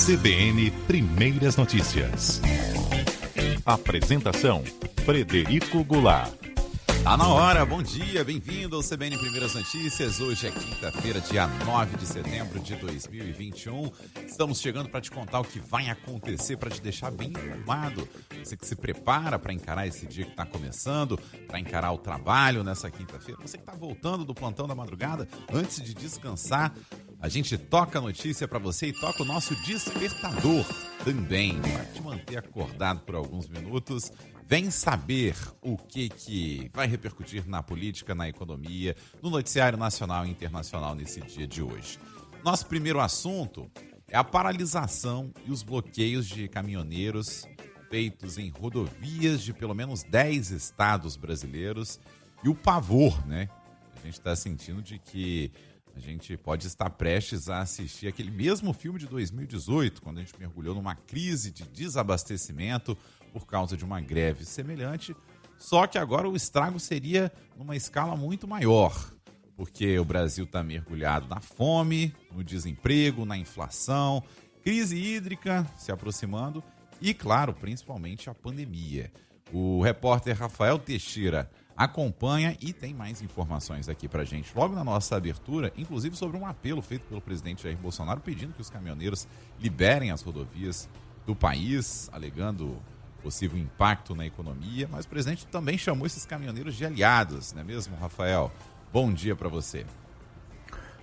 CBN Primeiras Notícias. Apresentação: Frederico Goulart. Tá na hora, bom dia, bem-vindo ao CBN Primeiras Notícias. Hoje é quinta-feira, dia 9 de setembro de 2021. Estamos chegando para te contar o que vai acontecer, para te deixar bem informado. Você que se prepara para encarar esse dia que está começando, para encarar o trabalho nessa quinta-feira. Você que está voltando do plantão da madrugada, antes de descansar, a gente toca a notícia para você e toca o nosso despertador também, para te manter acordado por alguns minutos. Vem saber o que vai repercutir na política, na economia, no noticiário nacional e internacional nesse dia de hoje. Nosso primeiro assunto é a paralisação e os bloqueios de caminhoneiros feitos em rodovias de pelo menos 10 estados brasileiros e o pavor, né? A gente está sentindo de que a gente pode estar prestes a assistir aquele mesmo filme de 2018, quando a gente mergulhou numa crise de desabastecimento por causa de uma greve semelhante, só que agora o estrago seria numa escala muito maior, porque o Brasil está mergulhado na fome, no desemprego, na inflação, crise hídrica se aproximando e, claro, principalmente a pandemia. O repórter Rafael Teixeira acompanha e tem mais informações aqui pra gente. Logo na nossa abertura, inclusive sobre um apelo feito pelo presidente Jair Bolsonaro pedindo que os caminhoneiros liberem as rodovias do país, alegando possível impacto na economia, mas o presidente também chamou esses caminhoneiros de aliados, não é mesmo, Rafael? Bom dia para você.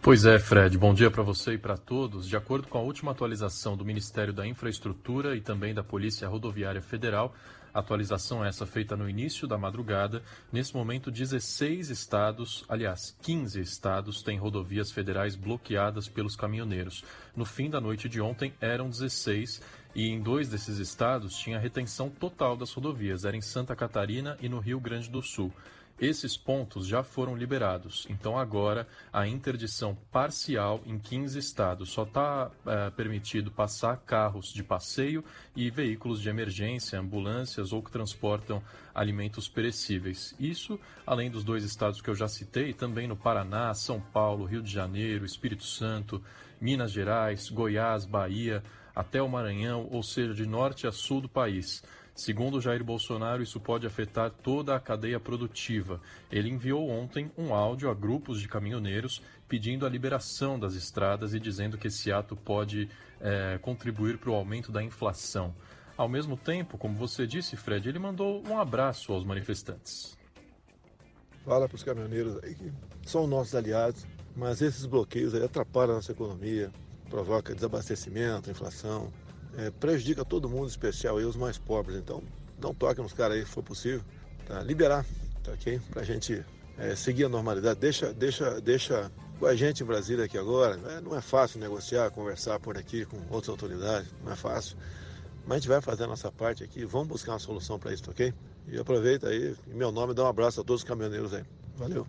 Pois é, Fred, bom dia para você e para todos. De acordo com a última atualização do Ministério da Infraestrutura e também da Polícia Rodoviária Federal, a atualização é essa feita no início da madrugada. Nesse momento, 16 estados, aliás, 15 estados têm rodovias federais bloqueadas pelos caminhoneiros. No fim da noite de ontem, eram 16 e em 2 desses estados tinha retenção total das rodovias. Era em Santa Catarina e no Rio Grande do Sul. Esses pontos já foram liberados, então agora a interdição parcial em 15 estados. Só está permitido passar carros de passeio e veículos de emergência, ambulâncias ou que transportam alimentos perecíveis. Isso, além dos 2 estados que eu já citei, também no Paraná, São Paulo, Rio de Janeiro, Espírito Santo, Minas Gerais, Goiás, Bahia, até o Maranhão, ou seja, de norte a sul do país. Segundo Jair Bolsonaro, isso pode afetar toda a cadeia produtiva. Ele enviou ontem um áudio a grupos de caminhoneiros pedindo a liberação das estradas e dizendo que esse ato pode contribuir para o aumento da inflação. Ao mesmo tempo, como você disse, Fred, ele mandou um abraço aos manifestantes. Fala para os caminhoneiros aí que são nossos aliados, mas esses bloqueios aí atrapalham a nossa economia, provoca desabastecimento, inflação. Prejudica todo mundo, em especial aí os mais pobres. Então, não toque nos caras aí, se for possível, tá? Liberar, tá ok? Pra gente seguir a normalidade. Deixa com a gente em Brasília aqui agora. Não é fácil negociar, conversar por aqui com outras autoridades, não é fácil. Mas a gente vai fazer a nossa parte aqui, vamos buscar uma solução para isso, tá ok? E aproveita aí, em meu nome, dá um abraço a todos os caminhoneiros aí. Valeu!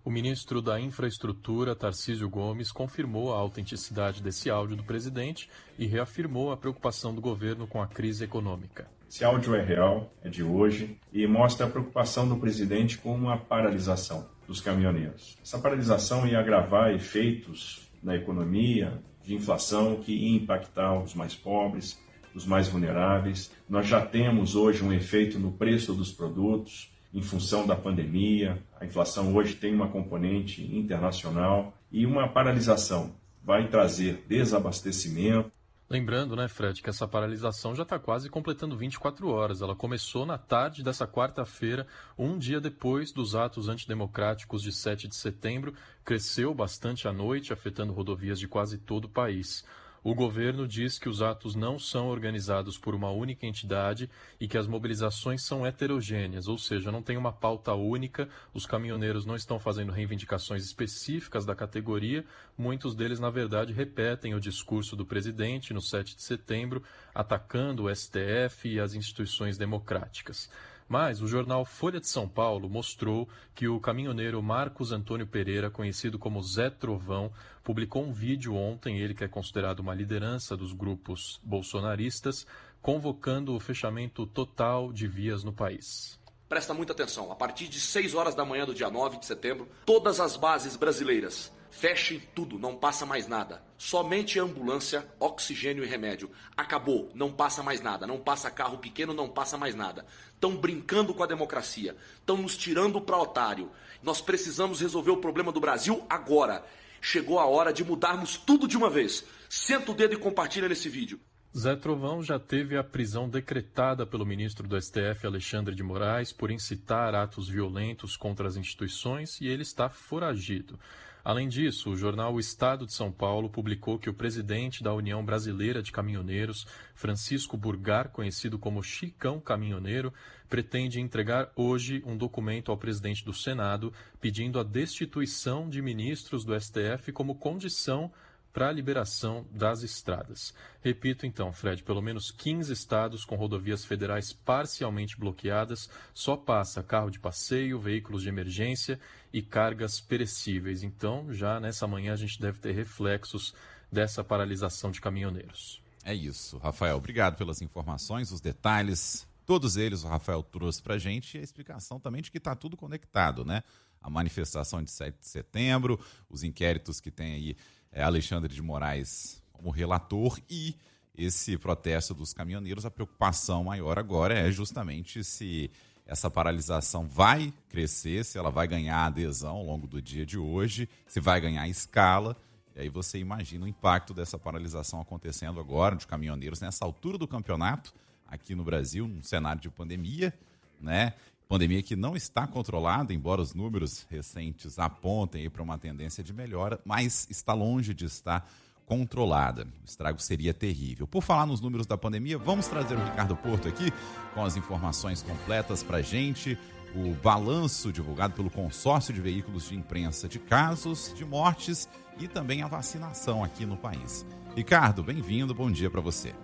O ministro da Infraestrutura, Tarcísio Gomes, confirmou a autenticidade desse áudio do presidente e reafirmou a preocupação do governo com a crise econômica. Esse áudio é real, é de hoje e mostra a preocupação do presidente com uma paralisação dos caminhoneiros. Essa paralisação ia agravar efeitos na economia, de inflação, que ia impactar os mais pobres, os mais vulneráveis. Nós já temos hoje um efeito no preço dos produtos, em função da pandemia. A inflação hoje tem uma componente internacional e uma paralisação vai trazer desabastecimento. Lembrando, né, Fred, que essa paralisação já está quase completando 24 horas. Ela começou na tarde dessa quarta-feira, um dia depois dos atos antidemocráticos de 7 de setembro, cresceu bastante à noite, afetando rodovias de quase todo o país. O governo diz que os atos não são organizados por uma única entidade e que as mobilizações são heterogêneas, ou seja, não tem uma pauta única, os caminhoneiros não estão fazendo reivindicações específicas da categoria, muitos deles, na verdade, repetem o discurso do presidente no 7 de setembro, atacando o STF e as instituições democráticas. Mas o jornal Folha de São Paulo mostrou que o caminhoneiro Marcos Antônio Pereira, conhecido como Zé Trovão, publicou um vídeo ontem, ele que é considerado uma liderança dos grupos bolsonaristas, convocando o fechamento total de vias no país. Presta muita atenção, a partir de 6 horas da manhã do dia 9 de setembro, todas as bases brasileiras Fechem tudo, não passa mais nada. Somente ambulância, oxigênio e remédio. Acabou, não passa mais nada. Não passa carro pequeno, não passa mais nada. Estão brincando com a democracia. Estão nos tirando para otário. Nós precisamos resolver o problema do Brasil agora. Chegou a hora de mudarmos tudo de uma vez. Senta o dedo e compartilha nesse vídeo. Zé Trovão já teve a prisão decretada pelo ministro do STF, Alexandre de Moraes, por incitar atos violentos contra as instituições e ele está foragido. Além disso, o jornal O Estado de São Paulo publicou que o presidente da União Brasileira de Caminhoneiros, Francisco Burgar, conhecido como Chicão Caminhoneiro, pretende entregar hoje um documento ao presidente do Senado pedindo a destituição de ministros do STF como condição para a liberação das estradas. Repito então, Fred, pelo menos 15 estados com rodovias federais parcialmente bloqueadas, só passa carro de passeio, veículos de emergência e cargas perecíveis. Então, já nessa manhã a gente deve ter reflexos dessa paralisação de caminhoneiros. É isso, Rafael. Obrigado pelas informações, os detalhes. Todos eles o Rafael trouxe para a gente e a explicação também de que está tudo conectado, né? A manifestação de 7 de setembro, os inquéritos que tem aí Alexandre de Moraes como relator e esse protesto dos caminhoneiros. A preocupação maior agora é justamente se essa paralisação vai crescer, se ela vai ganhar adesão ao longo do dia de hoje, se vai ganhar escala. E aí você imagina o impacto dessa paralisação acontecendo agora de caminhoneiros nessa altura do campeonato aqui no Brasil, num cenário de pandemia, né? Pandemia que não está controlada, embora os números recentes apontem para uma tendência de melhora, mas está longe de estar controlada. O estrago seria terrível. Por falar nos números da pandemia, vamos trazer o Ricardo Porto aqui com as informações completas para a gente. O balanço divulgado pelo Consórcio de Veículos de Imprensa de casos, de mortes e também a vacinação aqui no país. Ricardo, bem-vindo, bom dia para você.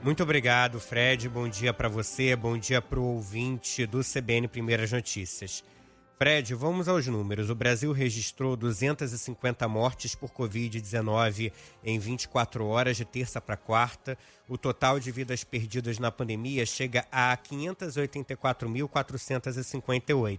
Muito obrigado, Fred. Bom dia para você, bom dia para o ouvinte do CBN Primeiras Notícias. Fred, vamos aos números. O Brasil registrou 250 mortes por Covid-19 em 24 horas, de terça para quarta. O total de vidas perdidas na pandemia chega a 584.458.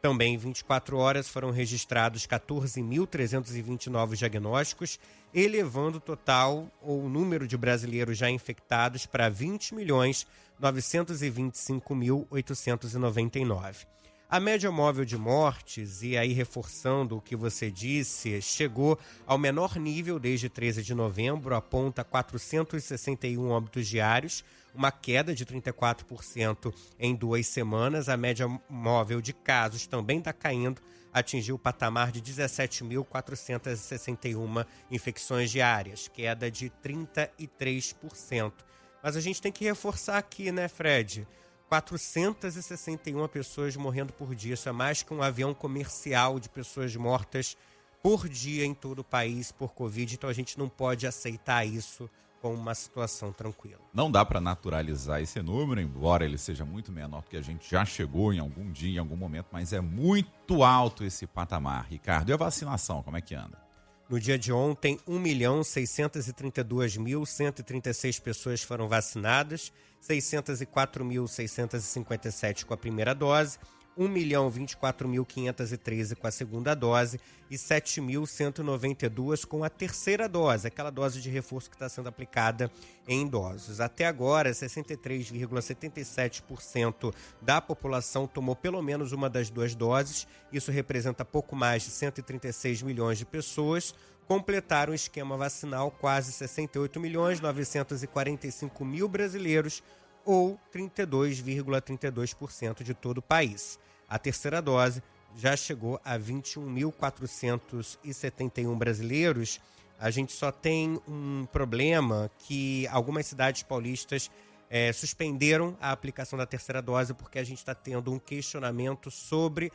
Também em 24 horas foram registrados 14.320 novos diagnósticos, elevando o total ou o número de brasileiros já infectados para 20.925.899. A média móvel de mortes, e aí reforçando o que você disse, chegou ao menor nível desde 13 de novembro, aponta 461 óbitos diários, uma queda de 34% em 2 semanas. A média móvel de casos também está caindo, atingiu o patamar de 17.461 infecções diárias, queda de 33%. Mas a gente tem que reforçar aqui, né, Fred? 461 pessoas morrendo por dia, isso é mais que um avião comercial de pessoas mortas por dia em todo o país por Covid, então a gente não pode aceitar isso como uma situação tranquila. Não dá para naturalizar esse número, embora ele seja muito menor do que a gente já chegou em algum dia, em algum momento, mas é muito alto esse patamar. Ricardo, e a vacinação, como é que anda? No dia de ontem, 1.632.136 pessoas foram vacinadas, 604.657 com a primeira dose, 1.024.513 com a segunda dose e 7.192 com a terceira dose, aquela dose de reforço que está sendo aplicada em idosos. Até agora, 63,77% da população tomou pelo menos uma das 2 doses. Isso representa pouco mais de 136 milhões de pessoas. Completaram o esquema vacinal quase 68.945.000 brasileiros, ou 32,32% de todo o país. A terceira dose já chegou a 21.471 brasileiros. A gente só tem um problema que algumas cidades paulistas suspenderam a aplicação da terceira dose porque a gente está tendo um questionamento sobre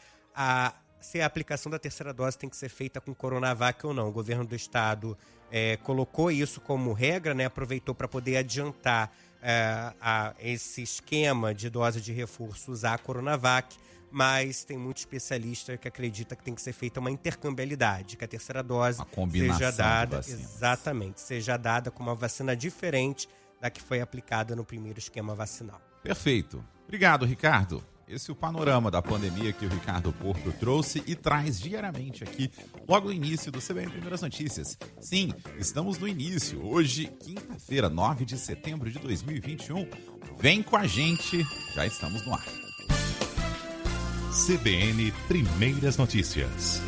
se a aplicação da terceira dose tem que ser feita com Coronavac ou não. O governo do estado colocou isso como regra, né? Aproveitou para poder adiantar esse esquema de dose de reforço usar a Coronavac, mas tem muito especialista que acredita que tem que ser feita uma intercambiabilidade, que a terceira dose seja dada, seja dada com uma vacina diferente da que foi aplicada no primeiro esquema vacinal. Perfeito. Obrigado, Ricardo. esse é o panorama da pandemia que o Ricardo Porto trouxe e traz diariamente aqui, logo no início do CBN Primeiras Notícias. Sim, estamos no início, hoje, quinta-feira, 9 de setembro de 2021. Vem com a gente, já estamos no ar. CBN Primeiras Notícias.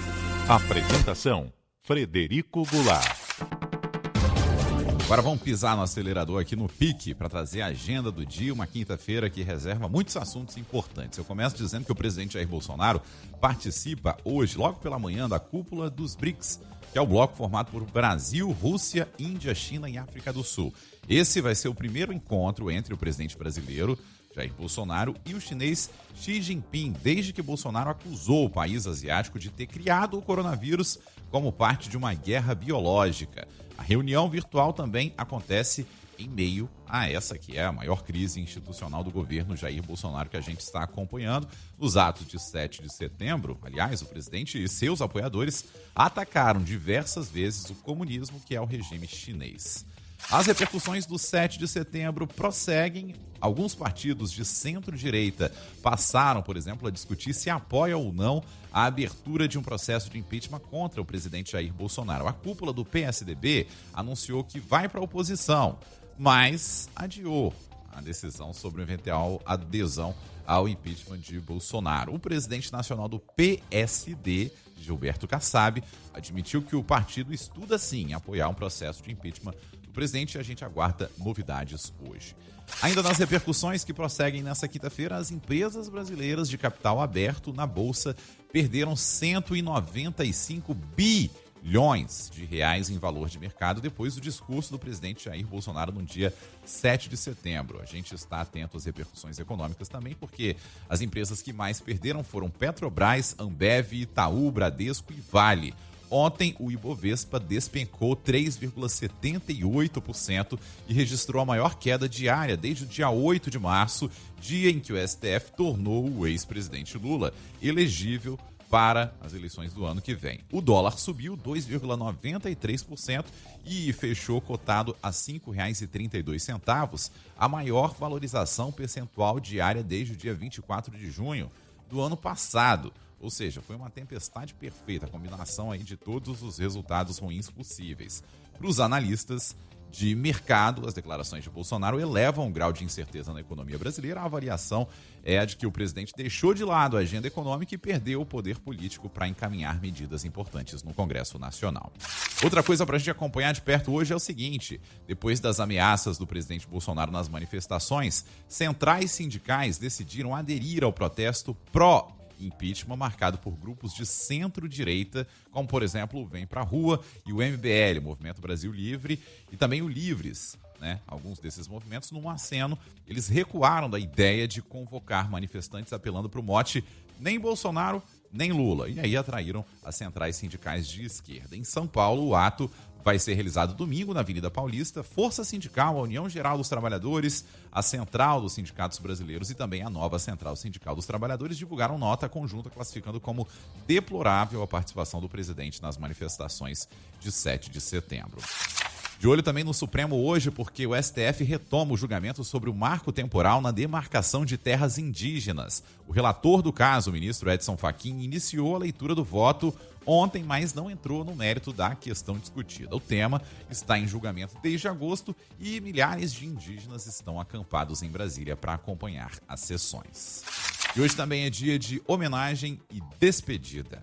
Apresentação: Frederico Goulart. Agora vamos pisar no acelerador aqui no pique para trazer a agenda do dia, uma quinta-feira que reserva muitos assuntos importantes. Eu começo dizendo que o presidente Jair Bolsonaro participa hoje, logo pela manhã, da cúpula dos BRICS, que é o bloco formado por Brasil, Rússia, Índia, China e África do Sul. Esse vai ser o primeiro encontro entre o presidente brasileiro, Jair Bolsonaro, e o chinês Xi Jinping, desde que Bolsonaro acusou o país asiático de ter criado o coronavírus como parte de uma guerra biológica. A reunião virtual também acontece em meio a essa que é a maior crise institucional do governo Jair Bolsonaro que a gente está acompanhando. Nos atos de 7 de setembro, aliás, o presidente e seus apoiadores atacaram diversas vezes o comunismo, que é o regime chinês. As repercussões do 7 de setembro prosseguem. Alguns partidos de centro-direita passaram, por exemplo, a discutir se apoia ou não a abertura de um processo de impeachment contra o presidente Jair Bolsonaro. A cúpula do PSDB anunciou que vai para a oposição, mas adiou a decisão sobre eventual adesão ao impeachment de Bolsonaro. O presidente nacional do PSD, Gilberto Kassab, admitiu que o partido estuda sim apoiar um processo de impeachment do presidente e a gente aguarda novidades hoje. Ainda nas repercussões que prosseguem nessa quinta-feira, as empresas brasileiras de capital aberto na Bolsa perderam 195 bilhões de reais em valor de mercado depois do discurso do presidente Jair Bolsonaro no dia 7 de setembro. A gente está atento às repercussões econômicas também, porque as empresas que mais perderam foram Petrobras, Ambev, Itaú, Bradesco e Vale. Ontem, o Ibovespa despencou 3,78% e registrou a maior queda diária desde o dia 8 de março, dia em que o STF tornou o ex-presidente Lula elegível para as eleições do ano que vem. O dólar subiu 2,93% e fechou cotado a R$ 5,32, a maior valorização percentual diária desde o dia 24 de junho do ano passado. Ou seja, foi uma tempestade perfeita, a combinação aí de todos os resultados ruins possíveis. Para os analistas de mercado, as declarações de Bolsonaro elevam o grau de incerteza na economia brasileira. A avaliação é a de que o presidente deixou de lado a agenda econômica e perdeu o poder político para encaminhar medidas importantes no Congresso Nacional. Outra coisa para a gente acompanhar de perto hoje é o seguinte: depois das ameaças do presidente Bolsonaro nas manifestações, centrais sindicais decidiram aderir ao protesto pró-impeachment marcado por grupos de centro-direita, como, por exemplo, o Vem Pra Rua e o MBL, Movimento Brasil Livre, e também o Livres. Alguns desses movimentos, num aceno, eles recuaram da ideia de convocar manifestantes apelando para o mote nem Bolsonaro, nem Lula. E aí atraíram as centrais sindicais de esquerda. Em São Paulo, o ato vai ser realizado domingo na Avenida Paulista. Força Sindical, a União Geral dos Trabalhadores, a Central dos Sindicatos Brasileiros e também a nova Central Sindical dos Trabalhadores divulgaram nota conjunta classificando como deplorável a participação do presidente nas manifestações de 7 de setembro. De olho também no Supremo hoje, porque o STF retoma o julgamento sobre o marco temporal na demarcação de terras indígenas. O relator do caso, o ministro Edson Fachin, iniciou a leitura do voto ontem, mas não entrou no mérito da questão discutida. O tema está em julgamento desde agosto e milhares de indígenas estão acampados em Brasília para acompanhar as sessões. E hoje também é dia de homenagem e despedida.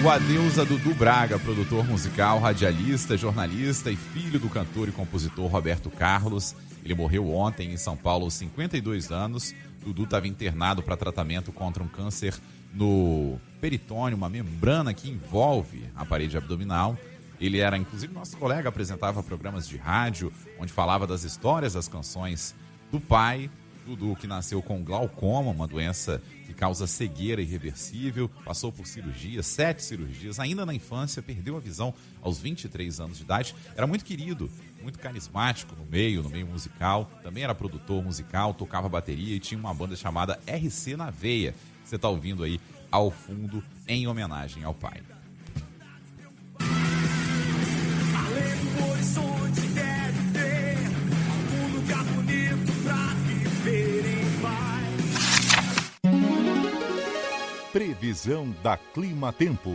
O adeus a Dudu Braga, produtor musical, radialista, jornalista e filho do cantor e compositor Roberto Carlos. Ele morreu ontem em São Paulo aos 52 anos. Dudu estava internado para tratamento contra um câncer no peritônio, uma membrana que envolve a parede abdominal. Ele era, inclusive, nosso colega, apresentava programas de rádio, onde falava das histórias das canções do pai. Dudu, que nasceu com glaucoma, uma doença que causa cegueira irreversível, passou por cirurgias, 7 cirurgias, ainda na infância, perdeu a visão aos 23 anos de idade. Era muito querido, muito carismático no meio musical, também era produtor musical, tocava bateria e tinha uma banda chamada RC na Veia. Você está ouvindo aí ao fundo em homenagem ao pai. Previsão da Clima Tempo.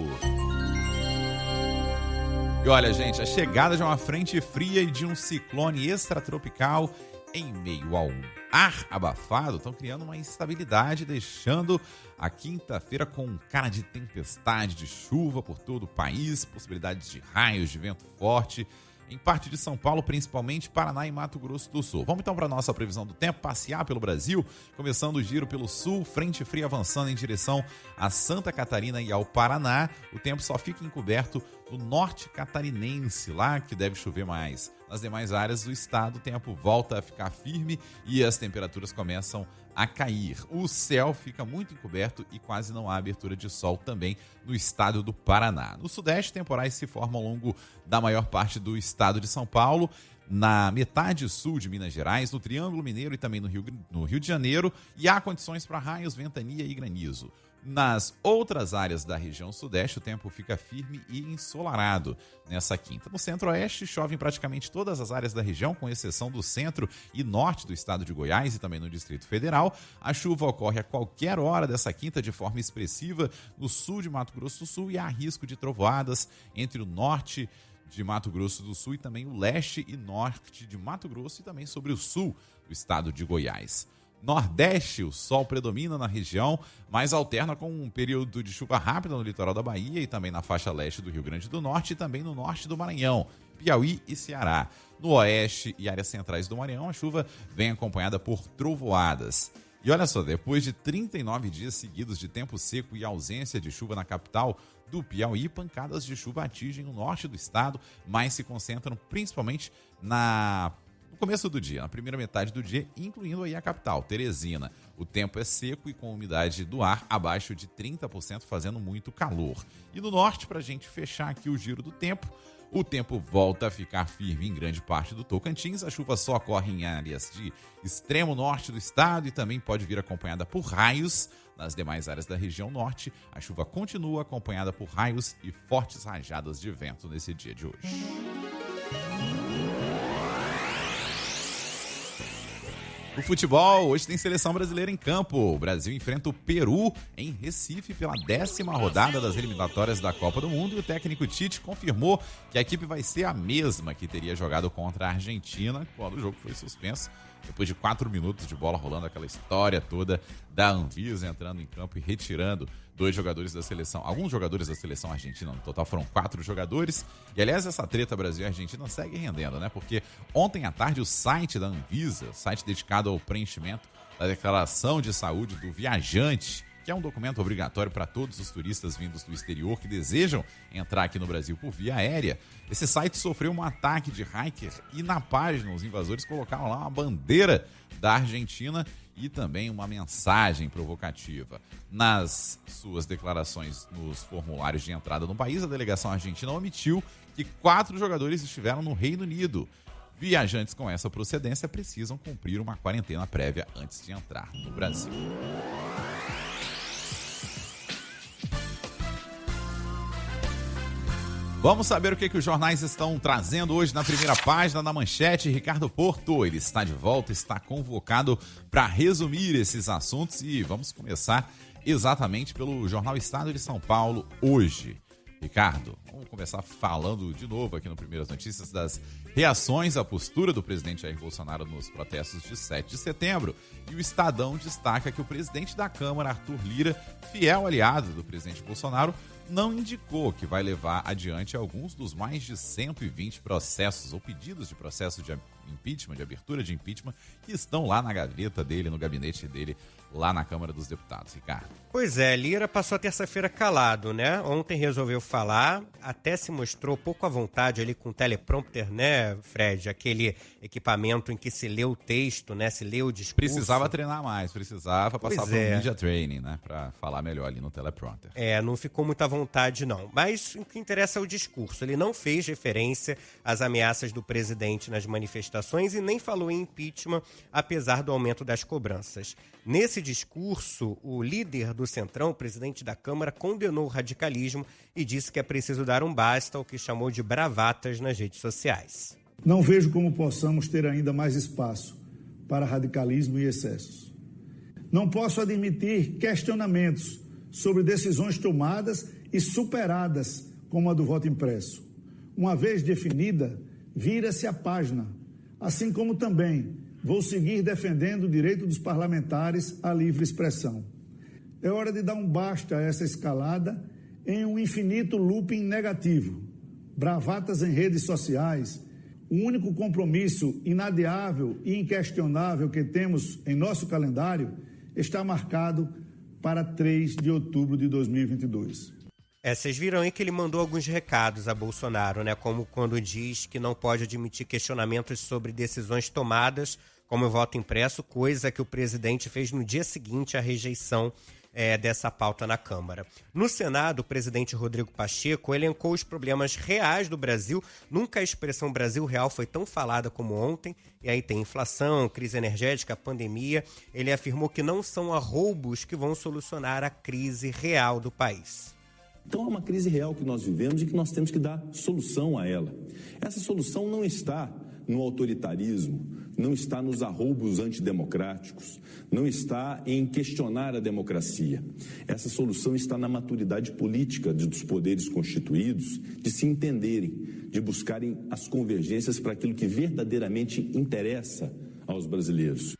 E olha, gente, a chegada de uma frente fria e de um ciclone extratropical em meio a um ar abafado estão criando uma instabilidade, deixando a quinta-feira com cara de tempestade, de chuva por todo o país, possibilidades de raios, de vento forte, em parte de São Paulo, principalmente Paraná e Mato Grosso do Sul. Vamos então para a nossa previsão do tempo, passear pelo Brasil, começando o giro pelo sul, frente fria avançando em direção a Santa Catarina e ao Paraná. O tempo só fica encoberto no norte catarinense, lá que deve chover mais. Nas demais áreas do estado, o tempo volta a ficar firme e as temperaturas começam a cair. O céu fica muito encoberto e quase não há abertura de sol também no estado do Paraná. No sudeste, temporais se formam ao longo da maior parte do estado de São Paulo, na metade sul de Minas Gerais, no Triângulo Mineiro e também no Rio de Janeiro, e há condições para raios, ventania e granizo. Nas outras áreas da região sudeste, o tempo fica firme e ensolarado nessa quinta. No centro-oeste, chove em praticamente todas as áreas da região, com exceção do centro e norte do estado de Goiás e também no Distrito Federal. A chuva ocorre a qualquer hora dessa quinta de forma expressiva no sul de Mato Grosso do Sul e há risco de trovoadas entre o norte de Mato Grosso do Sul e também o leste e norte de Mato Grosso e também sobre o sul do estado de Goiás. Nordeste, o sol predomina na região, mas alterna com um período de chuva rápida no litoral da Bahia e também na faixa leste do Rio Grande do Norte e também no norte do Maranhão, Piauí e Ceará. No oeste e áreas centrais do Maranhão, a chuva vem acompanhada por trovoadas. E olha só, depois de 39 dias seguidos de tempo seco e ausência de chuva na capital do Piauí, pancadas de chuva atingem o norte do estado, mas se concentram principalmente no começo do dia, na primeira metade do dia, incluindo aí a capital, Teresina. O tempo é seco e com umidade do ar abaixo de 30%, fazendo muito calor. E no norte, para a gente fechar aqui o giro do tempo, o tempo volta a ficar firme em grande parte do Tocantins. A chuva só ocorre em áreas de extremo norte do estado e também pode vir acompanhada por raios. Nas demais áreas da região norte, a chuva continua acompanhada por raios e fortes rajadas de vento nesse dia de hoje. O futebol, hoje tem seleção brasileira em campo. O Brasil enfrenta o Peru em Recife pela 10ª rodada das eliminatórias da Copa do Mundo e o técnico Tite confirmou que a equipe vai ser a mesma que teria jogado contra a Argentina quando o jogo foi suspenso. Depois de 4 minutos de bola rolando, aquela história toda da Anvisa entrando em campo e retirando 2 jogadores da seleção, alguns jogadores da seleção argentina, no total foram 4 jogadores. E aliás, essa treta Brasil e Argentina segue rendendo, né? Porque ontem à tarde o site da Anvisa, site dedicado ao preenchimento da declaração de saúde do viajante, que é um documento obrigatório para todos os turistas vindos do exterior que desejam entrar aqui no Brasil por via aérea. Esse site sofreu um ataque de hacker e na página os invasores colocaram lá uma bandeira da Argentina e também uma mensagem provocativa. Nas suas declarações nos formulários de entrada no país, a delegação argentina omitiu que 4 jogadores estiveram no Reino Unido. Viajantes com essa procedência precisam cumprir uma quarentena prévia antes de entrar no Brasil. Vamos saber o que os jornais estão trazendo hoje na primeira página, na manchete. Ricardo Porto, ele está de volta, está convocado para resumir esses assuntos e vamos começar exatamente pelo Jornal Estado de São Paulo hoje. Ricardo, vamos começar falando de novo aqui no Primeiras Notícias das reações à postura do presidente Jair Bolsonaro nos protestos de 7 de setembro. E o Estadão destaca que o presidente da Câmara, Arthur Lira, fiel aliado do presidente Bolsonaro, não indicou que vai levar adiante alguns dos mais de 120 processos ou pedidos de processo de impeachment, de abertura de impeachment, que estão lá na gaveta dele, no gabinete dele, lá na Câmara dos Deputados. Ricardo. Pois é, Lira passou a terça-feira calado, né? Ontem resolveu falar, até se mostrou pouco à vontade ali com o teleprompter, né, Fred? Aquele equipamento em que se lê o texto, né? Se lê o discurso. Precisava treinar mais, precisava passar por um media training, né? Pra falar melhor ali no teleprompter. Não ficou muito à vontade, não. Mas o que interessa é o discurso. Ele não fez referência às ameaças do presidente nas manifestações e nem falou em impeachment, apesar do aumento das cobranças. Nesse Nesse discurso, o líder do Centrão, o presidente da Câmara, condenou o radicalismo e disse que é preciso dar um basta ao que chamou de bravatas nas redes sociais. Não vejo como possamos ter ainda mais espaço para radicalismo e excessos. Não posso admitir questionamentos sobre decisões tomadas e superadas, como a do voto impresso. Uma vez definida, vira-se a página, assim como também vou seguir defendendo o direito dos parlamentares à livre expressão. É hora de dar um basta a essa escalada em um infinito looping negativo. Bravatas em redes sociais. O único compromisso inadiável e inquestionável que temos em nosso calendário está marcado para 3 de outubro de 2022. Vocês viram aí que ele mandou alguns recados a Bolsonaro, né? Como quando diz que não pode admitir questionamentos sobre decisões tomadas, como o voto impresso, coisa que o presidente fez no dia seguinte à rejeição dessa pauta na Câmara. No Senado, o presidente Rodrigo Pacheco elencou os problemas reais do Brasil. Nunca a expressão Brasil real foi tão falada como ontem. E aí tem inflação, crise energética, pandemia. Ele afirmou que não são arroubos que vão solucionar a crise real do país. Então é uma crise real que nós vivemos e que nós temos que dar solução a ela. Essa solução não está no autoritarismo, não está nos arroubos antidemocráticos, não está em questionar a democracia. Essa solução está na maturidade política dos poderes constituídos, de se entenderem, de buscarem as convergências para aquilo que verdadeiramente interessa aos brasileiros.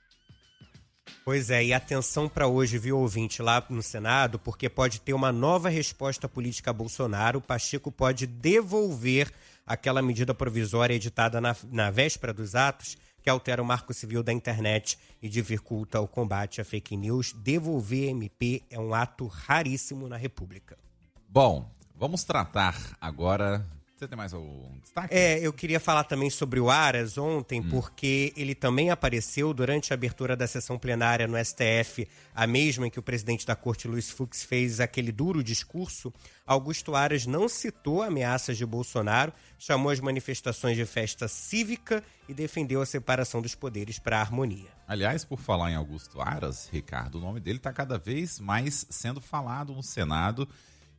Pois é, e atenção para hoje, viu, ouvinte, lá no Senado, porque pode ter uma nova resposta política a Bolsonaro. O Pacheco pode devolver aquela medida provisória editada na véspera dos atos, que altera o marco civil da internet e dificulta o combate à fake news. Devolver MP é um ato raríssimo na República. Bom, vamos tratar agora... Você tem mais algum destaque? Eu queria falar também sobre o Aras ontem, porque ele também apareceu durante a abertura da sessão plenária no STF, a mesma em que o presidente da Corte, Luiz Fux, fez aquele duro discurso. Augusto Aras não citou ameaças de Bolsonaro, chamou as manifestações de festa cívica e defendeu a separação dos poderes para a harmonia. Aliás, por falar em Augusto Aras, Ricardo, o nome dele está cada vez mais sendo falado no Senado.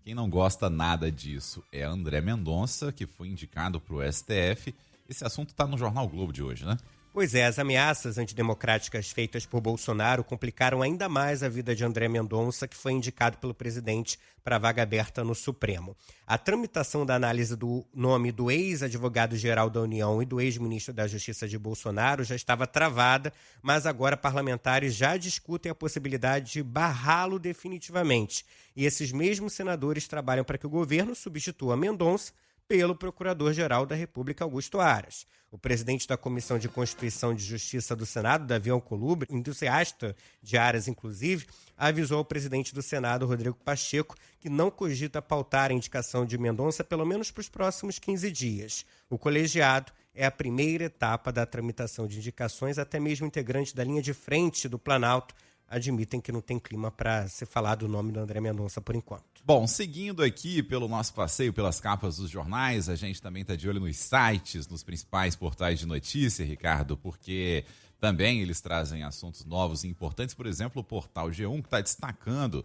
Quem não gosta nada disso é André Mendonça, que foi indicado para o STF. Esse assunto está no Jornal Globo de hoje, né? Pois é, as ameaças antidemocráticas feitas por Bolsonaro complicaram ainda mais a vida de André Mendonça, que foi indicado pelo presidente para a vaga aberta no Supremo. A tramitação da análise do nome do ex-advogado-geral da União e do ex-ministro da Justiça de Bolsonaro já estava travada, mas agora parlamentares já discutem a possibilidade de barrá-lo definitivamente. E esses mesmos senadores trabalham para que o governo substitua Mendonça pelo Procurador-Geral da República, Augusto Aras. O presidente da Comissão de Constituição e Justiça do Senado, Davi Alcolumbre, entusiasta de Aras, inclusive, avisou ao presidente do Senado, Rodrigo Pacheco, que não cogita pautar a indicação de Mendonça pelo menos para os próximos 15 dias. O colegiado é a primeira etapa da tramitação de indicações, até mesmo integrantes da linha de frente do Planalto admitem que não tem clima para se falar do nome do André Mendonça por enquanto. Bom, seguindo aqui pelo nosso passeio pelas capas dos jornais, a gente também está de olho nos sites, nos principais portais de notícia, Ricardo, porque também eles trazem assuntos novos e importantes. Por exemplo, o portal G1, que está destacando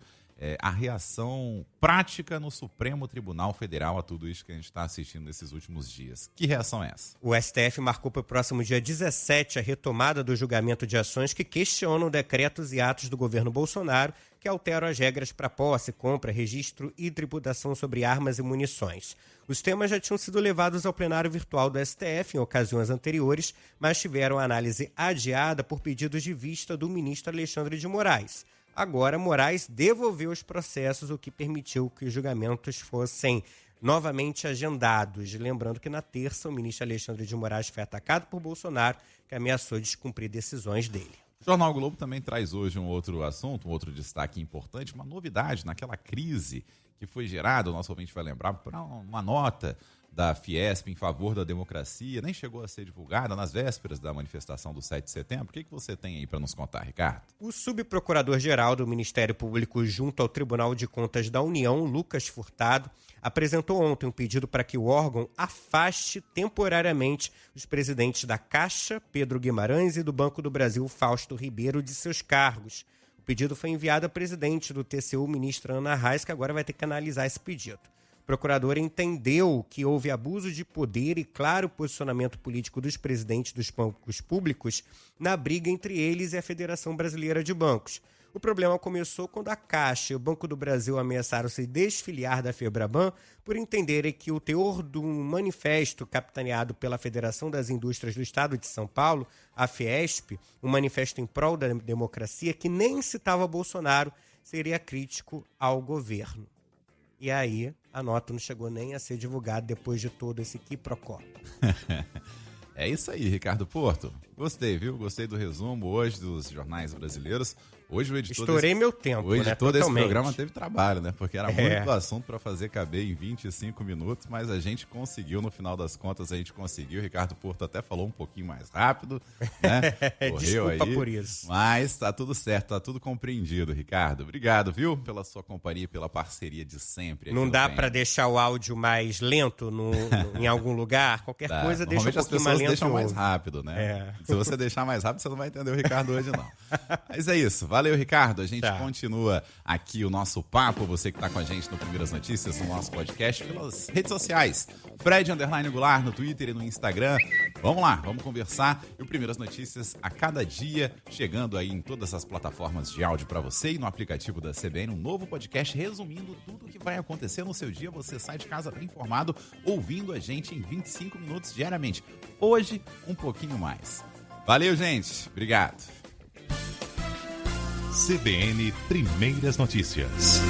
a reação prática no Supremo Tribunal Federal a tudo isso que a gente está assistindo nesses últimos dias. Que reação é essa? O STF marcou para o próximo dia 17 a retomada do julgamento de ações que questionam decretos e atos do governo Bolsonaro que alteram as regras para posse, compra, registro e tributação sobre armas e munições. Os temas já tinham sido levados ao plenário virtual do STF em ocasiões anteriores, mas tiveram análise adiada por pedidos de vista do ministro Alexandre de Moraes. Agora, Moraes devolveu os processos, o que permitiu que os julgamentos fossem novamente agendados. Lembrando que na terça o ministro Alexandre de Moraes foi atacado por Bolsonaro, que ameaçou descumprir decisões dele. O Jornal Globo também traz hoje um outro assunto, um outro destaque importante, uma novidade naquela crise que foi gerada, o nosso ouvinte vai lembrar, por uma nota da Fiesp em favor da democracia, nem chegou a ser divulgada nas vésperas da manifestação do 7 de setembro. O que você tem aí para nos contar, Ricardo? O subprocurador-geral do Ministério Público junto ao Tribunal de Contas da União, Lucas Furtado, apresentou ontem um pedido para que o órgão afaste temporariamente os presidentes da Caixa, Pedro Guimarães, e do Banco do Brasil, Fausto Ribeiro, de seus cargos. O pedido foi enviado à presidente do TCU, ministra Ana Reis, que agora vai ter que analisar esse pedido. O procurador entendeu que houve abuso de poder e claro posicionamento político dos presidentes dos bancos públicos na briga entre eles e a Federação Brasileira de Bancos. O problema começou quando a Caixa e o Banco do Brasil ameaçaram se desfiliar da FEBRABAN por entenderem que o teor do manifesto capitaneado pela Federação das Indústrias do Estado de São Paulo, a Fiesp, um manifesto em prol da democracia que nem citava Bolsonaro, seria crítico ao governo. E aí, a nota não chegou nem a ser divulgada depois de todo esse quiprocó. É isso aí, Ricardo Porto. Gostei, viu? Gostei do resumo hoje dos jornais brasileiros. Hoje o editor Estourei meu tempo, o editor desse Totalmente. programa teve trabalho, né? Porque era muito assunto para fazer caber em 25 minutos, mas a gente conseguiu, no final das contas, a gente conseguiu. O Ricardo Porto até falou um pouquinho mais rápido, né? Correu Desculpa aí, por isso. Mas tá tudo certo, tá tudo compreendido, Ricardo. Obrigado, viu? Pela sua companhia e pela parceria de sempre. Não dá para deixar o áudio mais lento em algum lugar? Qualquer coisa deixa um pouquinho mais lento. As pessoas deixam mais rápido, né? Se você deixar mais rápido, você não vai entender o Ricardo hoje, não. Mas é isso. Valeu, Ricardo. A gente continua aqui o nosso papo. Você que está com a gente no Primeiras Notícias, no nosso podcast, pelas redes sociais. Fred_Goulart no Twitter e no Instagram. Vamos lá, vamos conversar. E o Primeiras Notícias a cada dia, chegando aí em todas as plataformas de áudio para você e no aplicativo da CBN, um novo podcast resumindo tudo o que vai acontecer no seu dia. Você sai de casa bem informado, ouvindo a gente em 25 minutos diariamente. Hoje, um pouquinho mais. Valeu, gente. Obrigado. CBN Primeiras Notícias.